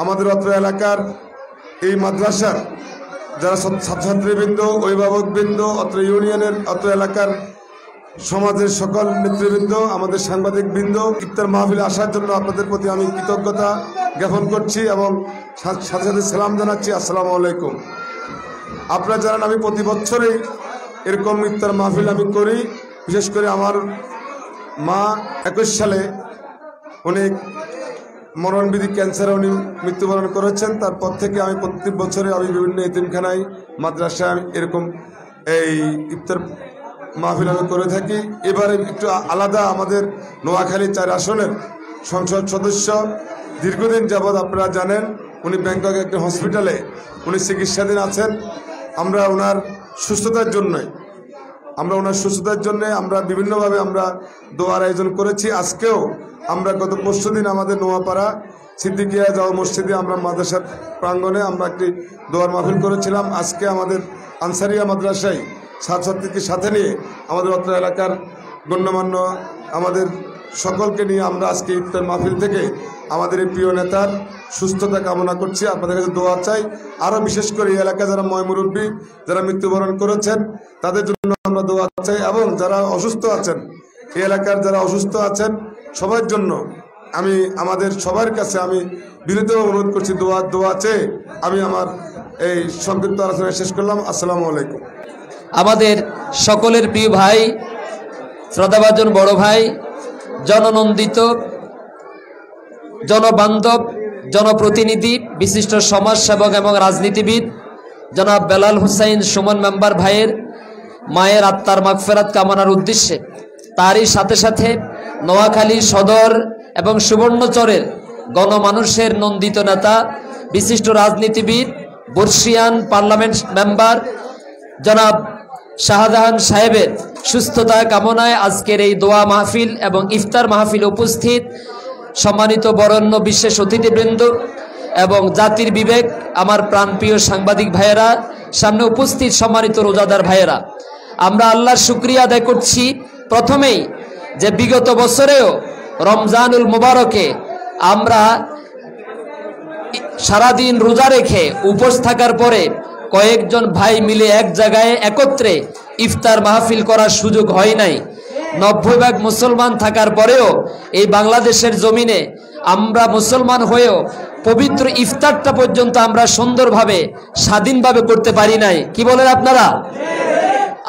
আমাদের অত্র এলাকার এই মাদ্রাসার যারা ছাত্রছাত্রীবৃন্দ, অভিভাবকবৃন্দ, অত্র ইউনিয়নের, অত্র এলাকার সমাজের সকল নেতৃবৃন্দ, আমাদের সাংবাদিকবৃন্দ, ইফতার মাহফিলে আসার জন্য আপনাদের প্রতি আমি কৃতজ্ঞতা জ্ঞাপন করছি এবং সাথে সাথে সালাম জানাচ্ছি, আসসালামু আলাইকুম। আপনারা জানেন আমি প্রতি বছরই এরকম ইফতার মাহফিল আমি করি। বিশেষ করে আমার মা 21 সালে উনি মরণবিধি ক্যান্সারে উনি মৃত্যুবরণ করেছেন। তারপর থেকে আমি প্রত্যেক বছরে আমি বিভিন্ন এতিমখানায়, মাদ্রাসায় এরকম এই ইফতার মাহফিল আমি করে থাকি। এবারে একটু আলাদা, আমাদের নোয়াখালী 4 আসনের সংসদ সদস্য দীর্ঘদিন যাবৎ আপনারা জানেন উনি ব্যাংককে একটা হসপিটালে উনি চিকিৎসাধীন আছেন। আমরা ওনার সুস্থতার জন্য আমরা বিভিন্নভাবে আমরা দোয়ার আয়োজন করেছি। আজকেও আমরা গত পরশুদিন আমাদের নোয়াপাড়া সিদ্দিকিয়া জামে মসজিদে আমরা মাদ্রাসার প্রাঙ্গণে আমরা একটি দোয়ার মাহফিল করেছিলাম। আজকে আমাদের আনসারিয়া মাদ্রাসায় ছাত্রছাত্রীকে সাথে নিয়ে আমাদের অত্র এলাকার গণ্যমান্য আমাদের সকলকে নিয়ে আমরা আজকে ইফতার মাহফিল থেকে আমাদের এই প্রিয় নেতার সুস্থতা কামনা করছি, আপনাদের কাছে দোয়া চাই। আরও বিশেষ করে এই এলাকায় যারা ময়মুরব্বী, যারা মৃত্যুবরণ করেছেন তাদের জন্য আমরা দোয়া চাই, এবং যারা অসুস্থ আছেন, এই এলাকার যারা অসুস্থ আছেন সবার জন্য আমি আমাদের সবার কাছে আমি বিনীত অনুরোধ করছি, দোয়া চেয়ে আমি আমার এই সংক্ষিপ্ত আলোচনা শেষ করলাম। আসসালামু আলাইকুম। আমাদের সকলের প্রিয় ভাই, শ্রদ্ধাভাজন বড় ভাই, জননন্দিত, জনবান্ধব, জনপ্রতিনিধি, বিশিষ্ট সমাজসেবক এবং রাজনীতিবিদ জনাব বেলাল হুসাইন সুমন মেম্বার ভাইয়ের মায়ের আত্মার মাগফিরাত কামনার উদ্দেশ্যে, তারই সাথে সাথে নোয়াখালী সদর এবং সুবর্ণচরের গণমানুষের নন্দিত নেতা, বিশিষ্ট রাজনীতিবিদ, বর্ষিয়ান পার্লামেন্ট মেম্বার জনাব শাহজাহান সাহেবের সুস্থতা কামনায় আজকের এই দোয়া মাহফিল এবং ইফতার মাহফিল উপস্থিত সম্মানিত বরেণ্য বিশেষ অতিথিবৃন্দ এবং জাতির বিবেক, আমার প্রাণপ্রিয় সাংবাদিক ভাইয়েরা, সামনে উপস্থিত সম্মানিত রোজাদার ভাইয়েরা, আমরা আল্লাহর শুকরিয়া আদায় করছি প্রথমেই যে বিগত বছরেও রমজানুল মুবারকে আমরা সারাদিন রোজা রেখে উপোস থাকার পরে কয়েকজন ভাই মিলে এক জায়গায় একত্রে ইফতার মাহফিল করার সুযোগ হয় নাই। 90% মুসলমান থাকার পরেও এই বাংলাদেশের জমিনে আমরা মুসলমান হয়েও পবিত্র ইফতারটা পর্যন্ত আমরা সুন্দরভাবে স্বাধীনভাবে করতে পারি নাই। কি বলেন আপনারা?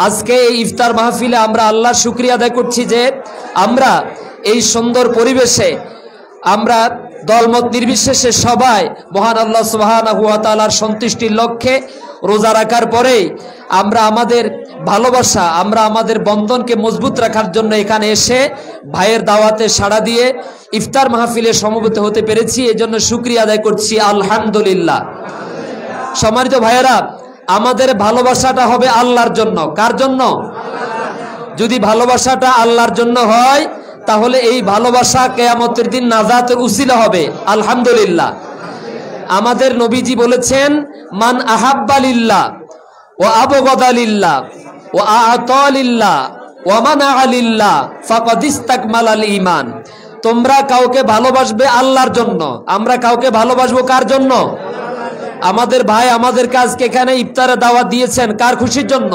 আজকে এই ইফতার মাহফিলে আমরা আল্লাহর শুকরিয়া আদায় করছি যে আমরা এই সুন্দর পরিবেশে আমরা দলমত নির্বিশেষে সবাই মহান আল্লাহ সুবহানাহু ওয়া তাআলার সন্তুষ্টির লক্ষ্যে রোজা রাখার পরেই আমরা আমাদের ভালোবাসা, আমরা আমাদের বন্ধনকে মজবুত রাখার জন্য এখানে এসে ভাইয়ের দাওয়াতে সাড়া দিয়ে ইফতার মাহফিলে সমবেত হতে পেরেছি। এজন্য শুকরিয়া আদায় করছি, আলহামদুলিল্লাহ। সম্মানিত ভাইয়েরা, আমাদের ভালোবাসাটা হবে আল্লাহর জন্য। কার জন্য? যদি ভালোবাসাটা আল্লাহর জন্য হয় তাহলে এই ভালোবাসা কিয়ামতের দিন নাজাতের উসিলা হবে, আলহামদুলিল্লাহ। আমাদের নবীজি বলেছেন, মান আহাব্বা লিল্লাহ ওয়া আবগাদা লিল্লাহ ওয়া আ'তা লিল্লাহ ওয়া মানা'a লিল্লাহ ফাকাদ ইসতাকমালাল ঈমান। তোমরা কাউকে ভালোবাসবে আল্লাহর জন্য। আমরা কাউকে ভালোবাসবো কার জন্য? আমাদের ভাই আমাদের কাজকে এখানে ইফতারে দাওয়াত দিয়েছেন কার খুশির জন্য?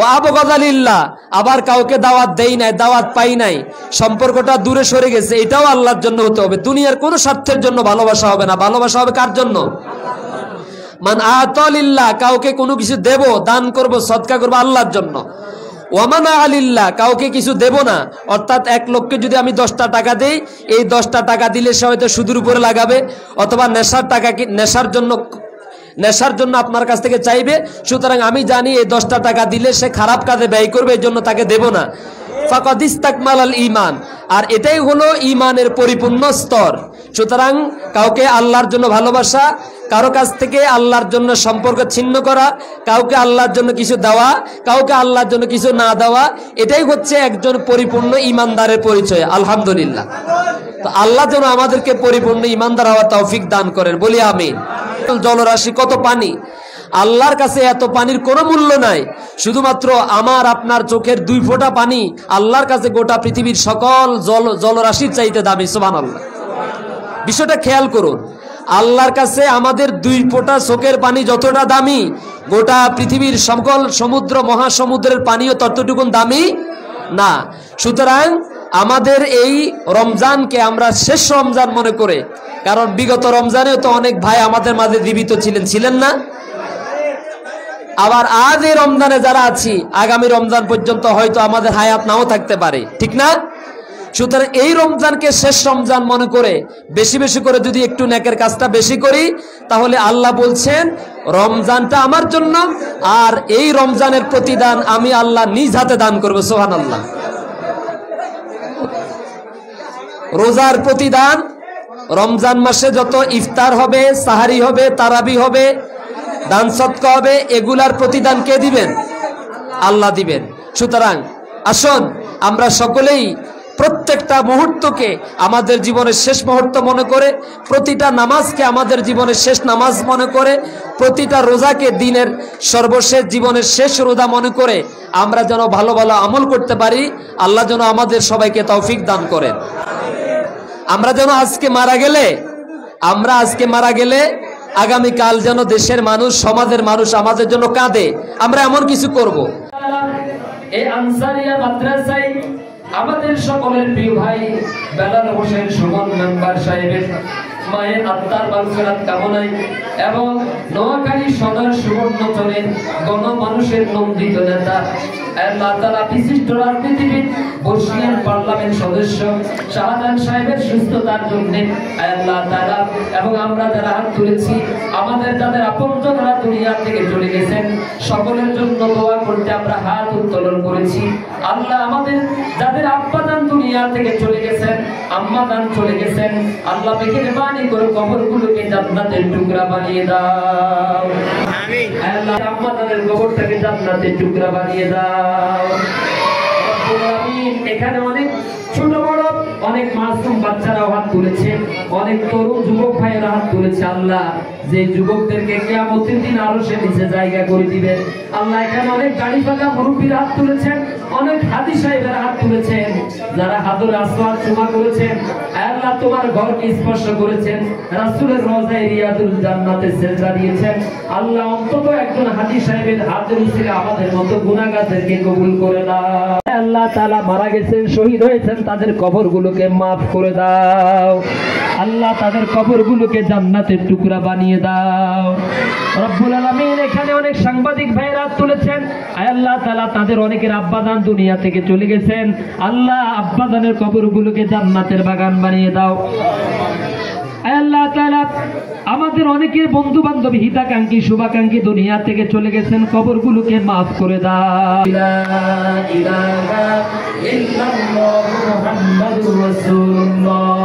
ও আবগাদা লিল্লাহ। আবার কাউকে দাওয়াত দেই নাই, দাওয়াত পাই নাই, সম্পর্কটা দূরে সরে গেছে, এটাও আল্লাহর জন্য হতে হবে। দুনিয়ার কোনো স্বার্থের জন্য ভালোবাসা হবে না, ভালোবাসা হবে কার জন্য? মান আ'তা লিল্লাহ, কাউকে কোনো কিছু দেব, দান করব, সদকা করব আল্লাহর জন্য। ওয়া মানা'a লিল্লাহ, কাউকে কিছু দেব না। অর্থাৎ এক লোককে যদি আমি 10টা টাকা দেই, এই 10টা টাকা দিলে সে হয়তো সুদের উপরে লাগাবে, অথবা নেশার জন্য আপনার কাছ থেকে চাইবে। সুতরাং আমি জানি এই 10টা টাকা দিলে সে খারাপ কাজে ব্যয় করবে, এই জন্য তাকে দেব না। ফাকাদ ইসতাকমালাল ঈমান। আর এটাই হলো ঈমানের পরিপূর্ণ স্তর। সুতরাং কাউকে আল্লাহর জন্য ভালোবাসা, কারো কাছ থেকে আল্লাহর জন্য সম্পর্ক ছিন্ন করা, কাউকে আল্লাহর জন্য কিছু দেওয়া, কাউকে আল্লাহর জন্য কিছু না দেওয়া, এটাই হচ্ছে একজন পরিপূর্ণ ঈমানদারের পরিচয়, আলহামদুলিল্লাহ। তো আল্লাহ যেন আমাদেরকে পরিপূর্ণ ঈমানদার হওয়ার তৌফিক দান করেন, বলি আমিন। জলরাশি কত পানি, আল্লাহর কাছে এত পানির কোনো মূল্য নাই। শুধুমাত্র আমার আপনার চোখের 2 ফোঁটা পানি আল্লাহর কাছে গোটা পৃথিবীর সকল জলরাশির চাইতে দামি, সুবহানাল্লাহ। বিষয়টা খেয়াল করুন। আল্লাহর কাছে আমাদের 2 ফোঁটা চোখের পানি যতটা দামি, গোটা পৃথিবীর সকল সমুদ্র মহাসমুদ্রের পানিও ততটুকুন দামি না। সুতরাং আমাদের এই রমজানকে আমরা শেষ রমজান মনে করে, কারণ বিগত রমজানেও তো অনেক ভাই আমাদের মাঝে জীবিত ছিলেন না? আবার আজ এই রমজানে যারা আছি, আগামী রমজান পর্যন্ত হয়তো আমাদের হায়াত নাও থাকতে পারে, ঠিক না? সুতরাং এই রমজানকে শেষ রমজান মনে করে বেশি বেশি করে যদি একটু নেকের কাজটা বেশি করি, তাহলে আল্লাহ বলছেন রমজানটা আমার জন্য, আর এই রমজানের প্রতিদান আমি আল্লাহ নিজ হাতে দান করবো। সুবহানাল্লাহ। রোজার প্রতিদান, রমজান মাসে যত ইফতার হবে, সাহারি হবে, তারাবি হবে, দান সদকা হবে, এগুলার প্রতিদান কে দিবেন? আল্লাহ দিবেন। সুতরাং আসুন আমরা সকলেই প্রত্যেকটা মুহূর্তকে আমাদের জীবনের শেষ মুহূর্ত মনে করে, প্রতিটা নামাজকে আমাদের জীবনের শেষ নামাজ মনে করে, প্রতিটা রোজাকে দিনের সর্বশেষ জীবনের শেষ রোজা মনে করে আমরা যেন ভালো ভালো আমল করতে পারি। আল্লাহ যেন আমাদের সবাইকে তৌফিক দান করেন। আমরা আজকে মারা গেলে আগামীকাল যেন দেশের মানুষ, সমাজের মানুষ আমাদের জন্য কাঁদে, আমরা এমন কিছু করব। এই আনসারিয়া মাদ্রাসায় আমাদের সকলের প্রিয় ভাই বেলাল হোসেন সুমন মেম্বার সাহেবের মায়ের আত্মার মাগফিরাত কামনায় এবং নোয়াখালী সদর সুবর্ণচরের গণমানুষের নন্দিত নেতা আল্লাহ তাআলা বিশিষ্ট রাজনীতিবিদ, বর্ষিয়ান পার্লামেন্ট সদস্য শাহজাহান সাহেবের সুস্থতার জন্য আল্লাহ তাআলা, এবং আমরা যারা হাত তুলেছি আমাদের যাদের আপনজনরা দুনিয়া থেকে চলে গেছেন সকলের জন্য দোয়া করতে আমরা হাত উত্তোলন করেছি। আল্লাহ আমাদের যাদের আব্বাজান দুনিয়া থেকে চলে গেছেন, আম্মাজান চলে গেছেন, আল্লাহ মেহেরবানি করে কবরগুলোকে জান্নাতের টুকরা বানিয়ে দাও। আমিন। আল্লাহ আম্মাজানের কবরটাকে জান্নাতের টুকরা বানিয়ে দাও। এখানে অনেক ছোট বড় অনেক মাসুম বাচ্চারা হাত তুলেছে, অনেক তরুণ যুবক ভাইয়েরা হাত তুলেছে। আল্লাহ যে যুবকদেরকে কিয়ামতের দিন আরশে নিচে জায়গা করে দিবেন। আল্লাহ এখানে অনেক গাড়ি ফাঁকা মুরব্বীরা হাত তুলেছেন, অনেক হাদি সাহেবেরা হাত তুলেছেন, যারা হাদুর আসওয়াদ চুমা করেছেন, আল্লাহ তোমার ঘরকে স্পর্শ করেছেন, রাসূলের রওজায়ে রিয়াদুল জান্নাতে সিজদা দিয়েছেন। আল্লাহ অন্তত একজন হাদি সাহেবের হাতের উসিলা আমাদের মতো গুনাহগারদেরকে কবুল করে দাও। আল্লাহ তাআলা মারা গেছেন, শহীদ হয়েছেন, তাদের কবরগুলোকে maaf করে দাও। আল্লাহ তাদের কবরগুলোকে জান্নাতের টুকরা বানিয়ে দাও। রব্বুল আলামিন এখানে অনেক সাংবাদিক ভাইরা তুলেছেন, আল্লাহ তাআলা তাদের অনেকের আব্বাজান দুনিয়া থেকে চলে গেছেন, আল্লাহ আব্বাজানের কবরগুলোকে জান্নাতের বাগান বানিয়ে দাও। আল্লাহ তাআলা আমাদের অনেকের বন্ধু বান্ধব, হিতাকাঙ্ক্ষী, শুভাকাঙ্ক্ষী দুনিয়া থেকে চলে গেছেন, কবরগুলোকে maaf করে দাও। লা ইলাহা ইল্লাল্লাহু মুহাম্মাদুর রাসূলুল্লাহ।